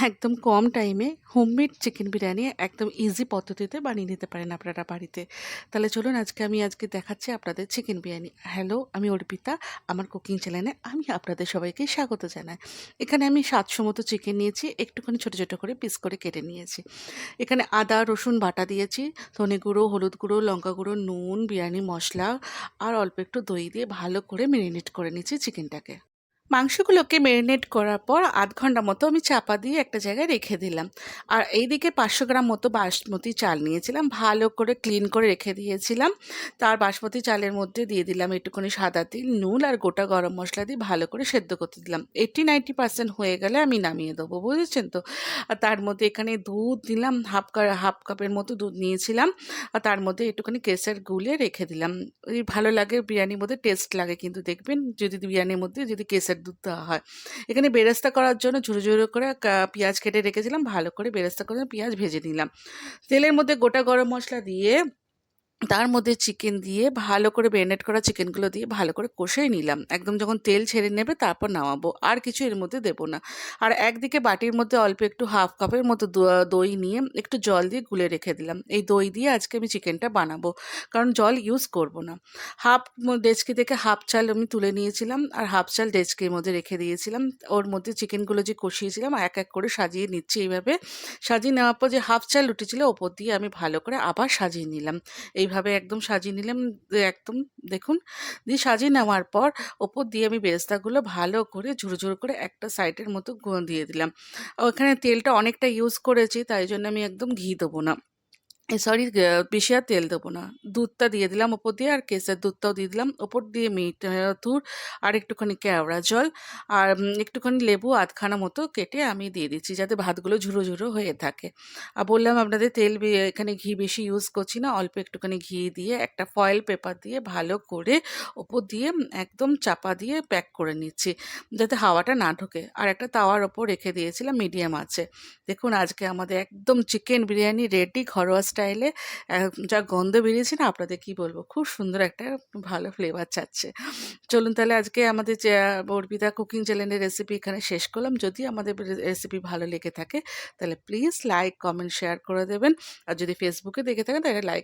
একদম কম টাইমে homemade chicken biryani একদম ইজি পদ্ধতিতে বানিয়ে নিতে পারেন আপনারা বাড়িতে। তাহলে চলুন আজকে দেখাচ্ছি আপনাদের চিকেন বিরিয়ানি। হ্যালো, আমি অর্পিতা। আমার কুকিং চ্যানেলে আমি আপনাদের সবাইকে স্বাগত জানাই। এখানে আমি ৭০০ মতো চিকেন নিয়েছি, একটুখানি ছোটো ছোটো করে পিস করে কেটে নিয়েছি। এখানে আদা রসুন বাটা দিয়েছি, ধনে গুঁড়ো, হলুদ গুঁড়ো, লঙ্কা গুঁড়ো, নুন, বিরিয়ানি মশলা আর অল্প একটু দই দিয়ে ভালো করে ম্যারিনেট করে নিচ্ছি চিকেনটাকে। মাংসগুলোকে মেরিনেট করার পর ০.৫ ঘন্টা মতো আমি চাপা দিয়ে একটা জায়গায় রেখে দিলাম। আর এইদিকে ৫০০ গ্রাম মতো বাসমতি চাল নিয়েছিলাম, ভালো করে ক্লিন করে রেখে দিয়েছিলাম। তার বাসমতি চালের মধ্যে দিয়ে দিলাম একটুখানি সাদা তিল, নুন আর গোটা গরম মশলা দিয়ে ভালো করে সেদ্ধ করতে দিলাম। 80-90% হয়ে গেলে আমি নামিয়ে দেবো, বুঝেছেন তো? আর তার মধ্যে এখানে দুধ দিলাম, হাফ কাপের মতো দুধ নিয়েছিলাম। আর তার মধ্যে একটুখানি কেশর গুলিয়ে রেখে দিলাম। ওই ভালো লাগে, বিরিয়ানির মধ্যে টেস্ট লাগে, কিন্তু দেখবেন যদি বিরিয়ানির মধ্যে যদি কেশর দুধ দেওয়া হয়। এখানে বেরেস্তা করার জন্য ঝুরো ঝুরো করে পেঁয়াজ কেটে রেখেছিলাম, ভালো করে বেরেস্তা করে পেঁয়াজ ভেজে নিলাম। তেলের মধ্যে গোটা গরম মশলা দিয়ে তার মধ্যে চিকেন দিয়ে ভালো করে ম্যারিনেট করা চিকেনগুলো দিয়ে ভালো করে কষিয়ে নিলাম। একদম যখন তেল ছেড়ে নেবে তারপর নামাবো, আর কিছু এর মধ্যে দেবো না। আর একদিকে বাটির মধ্যে অল্প একটু হাফ কাপের মতো দই নিয়ে একটু জল দিয়ে গুলে রেখে দিলাম। এই দই দিয়ে আজকে আমি চিকেনটা বানাবো, কারণ জল ইউজ করব না। হাফ ডেচকি থেকে হাফ চাল আমি তুলে নিয়েছিলাম, আর হাফ চাল ডেচকির মধ্যে রেখে দিয়েছিলাম। ওর মধ্যে চিকেনগুলো যে কষিয়েছিলাম এক এক করে সাজিয়ে নিচ্ছি। এইভাবে সাজিয়ে নেওয়ার পর যে হাফ চাল উঠেছিল ওপর দিয়ে আমি ভালো করে আবার সাজিয়ে নিলাম। এইভাবে একদম সাজিয়ে নিলাম, একদম দেখুন। দিয়ে সাজিয়ে নেওয়ার পর ওপর দিয়ে আমি বেরেস্তাগুলো ভালো করে ঝুরো ঝুরো করে একটা সাইডের মতো দিয়ে দিলাম। ওখানে তেলটা অনেকটা ইউজ করেছি, তাই জন্য আমি একদম ঘি দেবো না, সরি, বেশি আর তেল দেবো না। দুধটা দিয়ে দিলাম ওপর দিয়ে, আর কেসের দুধটাও দিয়ে দিলাম ওপর দিয়ে, মিট থুর আর একটুখানি কেওড়া জল আর একটুখানি লেবু আধখানা মতো কেটে আমি দিয়ে দিচ্ছি, যাতে ভাতগুলো ঝুরো ঝুরো হয়ে থাকে। আর বললাম আপনাদের তেল এখানে ঘি বেশি ইউজ করছি না, অল্প একটুখানি ঘি দিয়ে একটা ফয়েল পেপার দিয়ে ভালো করে ওপর দিয়ে একদম চাপা দিয়ে প্যাক করে নিচ্ছি, যাতে হাওয়াটা না ঢোকে। আর একটা তাওয়ার ওপর রেখে দিয়েছিলাম মিডিয়াম আঁচে। দেখুন আজকে আমাদের একদম চিকেন বিরিয়ানি রেডি, ঘরোয়া স্টাইলে। যা গন্ধ বেরিয়েছে না, আপনাদের কি বলবো, খুব সুন্দর একটা ভালো ফ্লেভার ছাড়ছে। চলুন তাহলে আজকে আমাদের যে অর্পিতা কুকিং চ্যানেলের রেসিপি এখানে শেষ করলাম। যদি আমাদের রেসিপি ভালো লেগে থাকে তাহলে প্লিজ লাইক কমেন্ট শেয়ার করে দেবেন। আর যদি ফেসবুকে দেখে থাকেন তাহলে লাইক